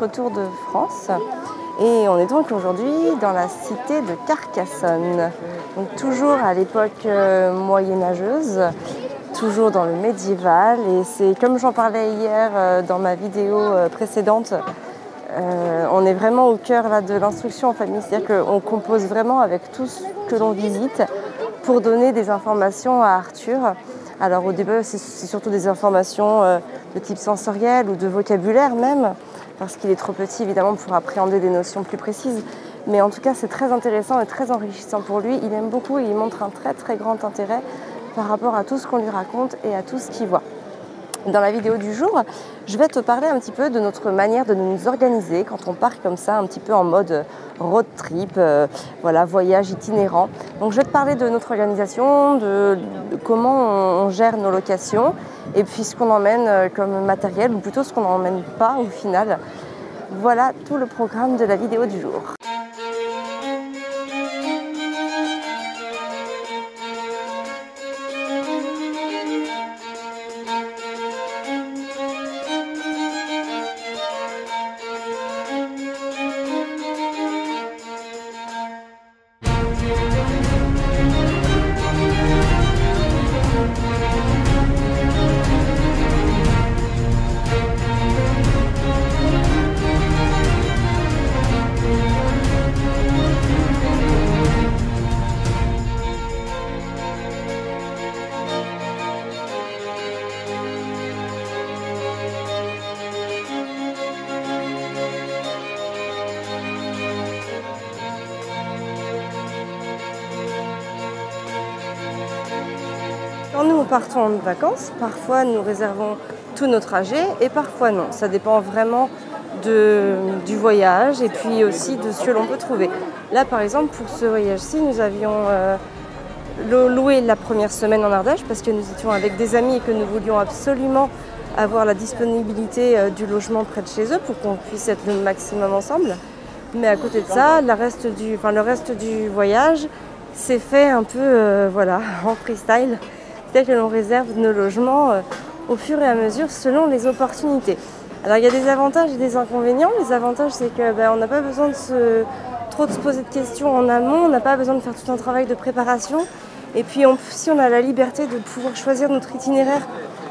notre tour de France. Et on est donc aujourd'hui dans la cité de Carcassonne. Donc toujours à l'époque moyenâgeuse, toujours dans le médiéval. Et c'est comme j'en parlais hier dans ma vidéo précédente, on est vraiment au cœur là, de l'instruction en famille. C'est-à-dire qu'on compose vraiment avec tout ce que l'on visite pour donner des informations à Arthur. Alors au début, c'est surtout des informations de type sensoriel ou de vocabulaire même, parce qu'il est trop petit évidemment pour appréhender des notions plus précises. Mais en tout cas, c'est très intéressant et très enrichissant pour lui. Il aime beaucoup et il montre un très très grand intérêt par rapport à tout ce qu'on lui raconte et à tout ce qu'il voit. Dans la vidéo du jour, je vais te parler un petit peu de notre manière de nous organiser quand on part comme ça, un petit peu en mode road trip, voilà, voyage itinérant. Donc je vais te parler de notre organisation, de comment on gère nos locations et puis ce qu'on emmène comme matériel, ou plutôt ce qu'on n'emmène pas au final. Voilà tout le programme de la vidéo du jour. Quand nous partons en vacances, parfois nous réservons tout nos trajets et parfois non. Ça dépend vraiment du voyage et puis aussi de ce que l'on peut trouver. Là par exemple, pour ce voyage-ci, nous avions loué la première semaine en Ardèche parce que nous étions avec des amis et que nous voulions absolument avoir la disponibilité du logement près de chez eux pour qu'on puisse être le maximum ensemble. Mais à côté de ça, le reste du voyage s'est fait un peu en freestyle. C'est-à-dire que l'on réserve nos logements au fur et à mesure selon les opportunités. Alors il y a des avantages et des inconvénients. Les avantages, c'est qu'on n'a pas besoin de trop se poser de questions en amont, on n'a pas besoin de faire tout un travail de préparation. Et puis si on a la liberté de pouvoir choisir notre itinéraire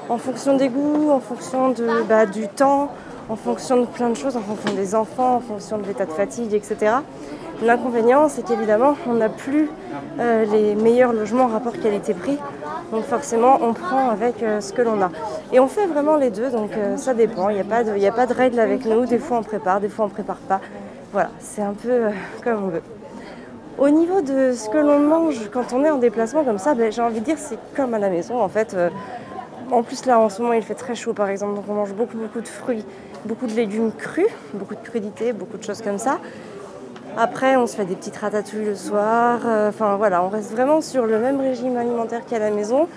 en fonction des goûts, en fonction du temps, en fonction de plein de choses, en fonction des enfants, en fonction de l'état de fatigue, etc. L'inconvénient, c'est qu'évidemment, on n'a plus les meilleurs logements en rapport qualité-prix. Donc forcément, on prend avec ce que l'on a. Et on fait vraiment les deux, donc ça dépend. Il n'y a pas de règle avec nous. Des fois, on prépare, des fois, on ne prépare pas. Voilà, c'est un peu comme on veut. Au niveau de ce que l'on mange quand on est en déplacement comme ça, j'ai envie de dire c'est comme à la maison en fait. En plus là, en ce moment, il fait très chaud par exemple, donc on mange beaucoup de fruits, beaucoup de légumes crus, beaucoup de crudités, beaucoup de choses comme ça. Après, on se fait des petites ratatouilles le soir. On reste vraiment sur le même régime alimentaire qu'à la maison.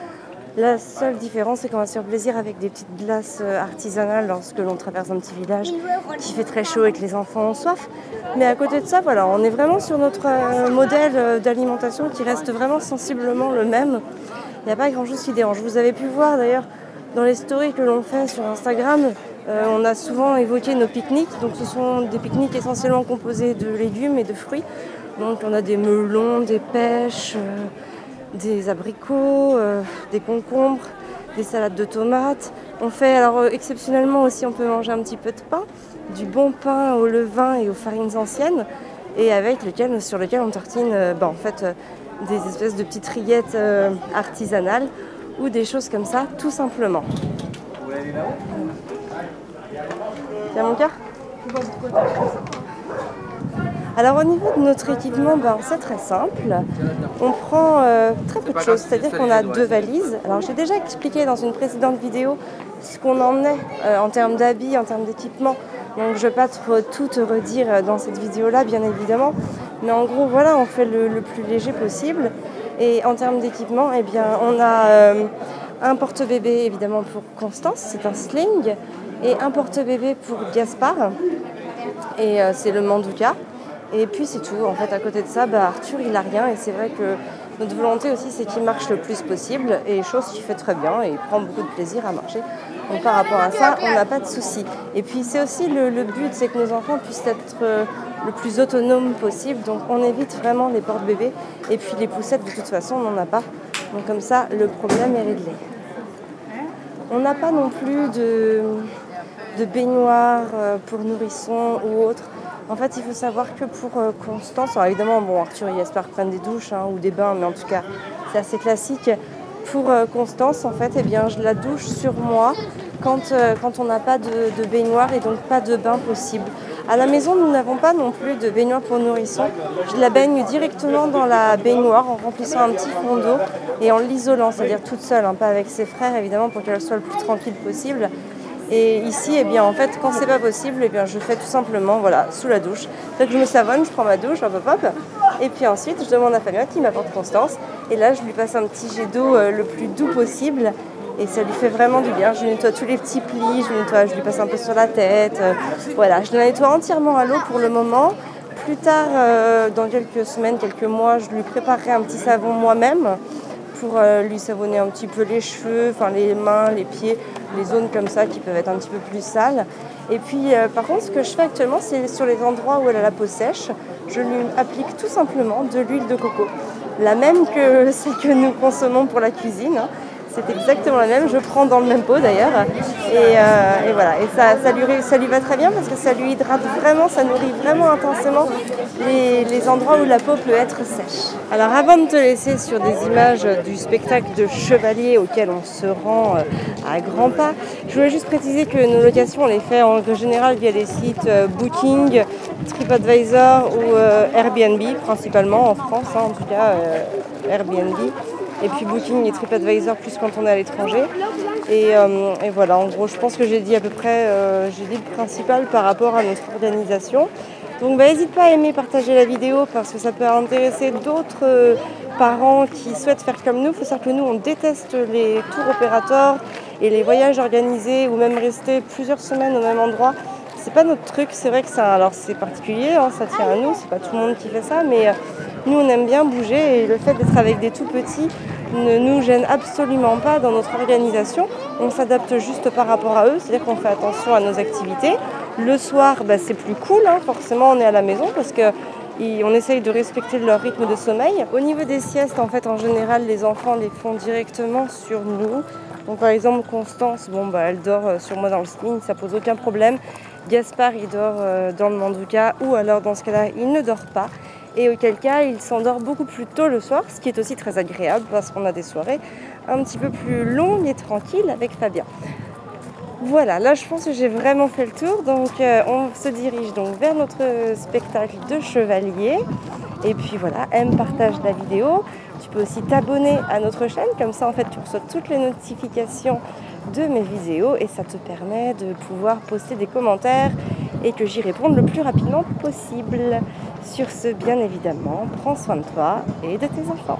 La seule différence, c'est qu'on va se faire plaisir avec des petites glaces artisanales lorsque l'on traverse un petit village qui fait très chaud et que les enfants ont soif. Mais à côté de ça, on est vraiment sur notre modèle d'alimentation qui reste vraiment sensiblement le même. Il n'y a pas grand-chose qui dérange. Vous avez pu voir d'ailleurs dans les stories que l'on fait sur Instagram, on a souvent évoqué nos pique-niques. Donc ce sont des pique-niques essentiellement composés de légumes et de fruits. Donc on a des melons, des pêches, des abricots, des concombres, des salades de tomates. On fait, alors exceptionnellement aussi, on peut manger un petit peu de pain, du bon pain au levain et aux farines anciennes, et sur lequel on tartine des espèces de petites rillettes artisanales ou des choses comme ça, tout simplement. Tiens mon cœur. Alors au niveau de notre équipement, c'est très simple. On prend très peu de choses, c'est-à-dire qu'on a 2 valises. Alors j'ai déjà expliqué dans une précédente vidéo ce qu'on emmenait en termes d'habits, en termes d'équipement. Donc je ne vais pas tout te redire dans cette vidéo-là, bien évidemment. Mais en gros, voilà, on fait le plus léger possible. Et en termes d'équipement, on a un porte-bébé évidemment pour Constance, c'est un sling, et un porte-bébé pour Gaspard, et c'est le Manduka. Et puis c'est tout. En fait, à côté de ça, Arthur, il n'a rien. Et c'est vrai que notre volonté aussi, c'est qu'il marche le plus possible. Et chose qu'il fait très bien. Et il prend beaucoup de plaisir à marcher Donc par rapport à ça, on n'a pas de souci. Et puis c'est aussi le but, c'est que nos enfants puissent être le plus autonomes possible. Donc on évite vraiment les porte-bébés. Et puis les poussettes, de toute façon, on n'en a pas. Donc comme ça, le problème est réglé. On n'a pas non plus de baignoire pour nourrissons ou autre. En fait, il faut savoir que pour Constance, alors évidemment, bon, Arthur et Jasper prennent des douches ou des bains, mais en tout cas, c'est assez classique. Pour Constance, en fait, eh bien, je la douche sur moi quand on n'a pas de baignoire et donc pas de bain possible. À la maison, nous n'avons pas non plus de baignoire pour nourrissons. Je la baigne directement dans la baignoire en remplissant un petit fond d'eau et en l'isolant, c'est-à-dire toute seule, pas avec ses frères évidemment, pour qu'elle soit le plus tranquille possible. Et ici, eh bien, en fait, quand c'est pas possible, eh bien, je fais tout simplement, voilà, sous la douche. Donc je me savonne, je prends ma douche, hop, hop, hop, et puis ensuite, je demande à Fabien qui m'apporte Constance. Et là, je lui passe un petit jet d'eau le plus doux possible. Et ça lui fait vraiment du bien. Je lui nettoie tous les petits plis, je lui passe un peu sur la tête. Voilà, je la nettoie entièrement à l'eau pour le moment. Plus tard, dans quelques semaines, quelques mois, je lui préparerai un petit savon moi-même pour lui savonner un petit peu les cheveux, les mains, les pieds, les zones comme ça qui peuvent être un petit peu plus sales. Et puis, par contre, ce que je fais actuellement, c'est sur les endroits où elle a la peau sèche, je lui applique tout simplement de l'huile de coco. La même que celle que nous consommons pour la cuisine. C'est exactement la même, je prends dans le même pot d'ailleurs. Et voilà, et ça lui va très bien parce que ça lui hydrate vraiment, ça nourrit vraiment intensément les endroits où la peau peut être sèche. Alors avant de te laisser sur des images du spectacle de Chevalier auquel on se rend à grands pas, je voulais juste préciser que nos locations on les fait en général via les sites Booking, TripAdvisor ou Airbnb principalement en France, en tout cas Airbnb. Et puis Booking et TripAdvisor plus quand on est à l'étranger. Et voilà, en gros, je pense que j'ai dit à peu près j'ai dit le principal par rapport à notre organisation. Donc n'hésite pas à aimer, partager la vidéo parce que ça peut intéresser d'autres parents qui souhaitent faire comme nous. Il faut savoir que nous, on déteste les tours opérateurs et les voyages organisés ou même rester plusieurs semaines au même endroit. C'est pas notre truc, c'est vrai que c'est particulier, ça tient à nous, c'est pas tout le monde qui fait ça, mais nous on aime bien bouger et le fait d'être avec des tout petits ne nous gêne absolument pas dans notre organisation. On s'adapte juste par rapport à eux, c'est-à-dire qu'on fait attention à nos activités. Le soir, c'est plus cool, forcément on est à la maison parce qu'on essaye de respecter leur rythme de sommeil. Au niveau des siestes, en fait, en général, les enfants les font directement sur nous. Donc par exemple, Constance, elle dort sur moi dans le sling, ça pose aucun problème. Gaspard, il dort dans le mandouka ou alors dans ce cas-là, il ne dort pas. Et auquel cas, il s'endort beaucoup plus tôt le soir, ce qui est aussi très agréable parce qu'on a des soirées un petit peu plus longues et tranquilles avec Fabien. Voilà, là je pense que j'ai vraiment fait le tour, donc on se dirige donc vers notre spectacle de Chevalier. Et puis voilà, partage la vidéo. Tu peux aussi t'abonner à notre chaîne, comme ça en fait tu reçois toutes les notifications de mes vidéos et ça te permet de pouvoir poster des commentaires et que j'y réponde le plus rapidement possible. Sur ce, bien évidemment, prends soin de toi et de tes enfants.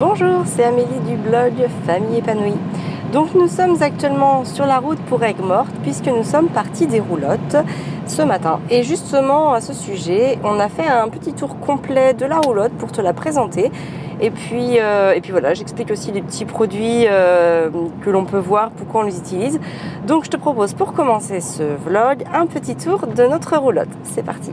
Bonjour, c'est Amélie du blog Famille épanouie. Donc nous sommes actuellement sur la route pour Aigues-Mortes puisque nous sommes partis des roulottes ce matin. Et justement à ce sujet, on a fait un petit tour complet de la roulotte pour te la présenter. Et puis voilà, j'explique aussi les petits produits que l'on peut voir, pourquoi on les utilise. Donc je te propose pour commencer ce vlog un petit tour de notre roulotte. C'est parti!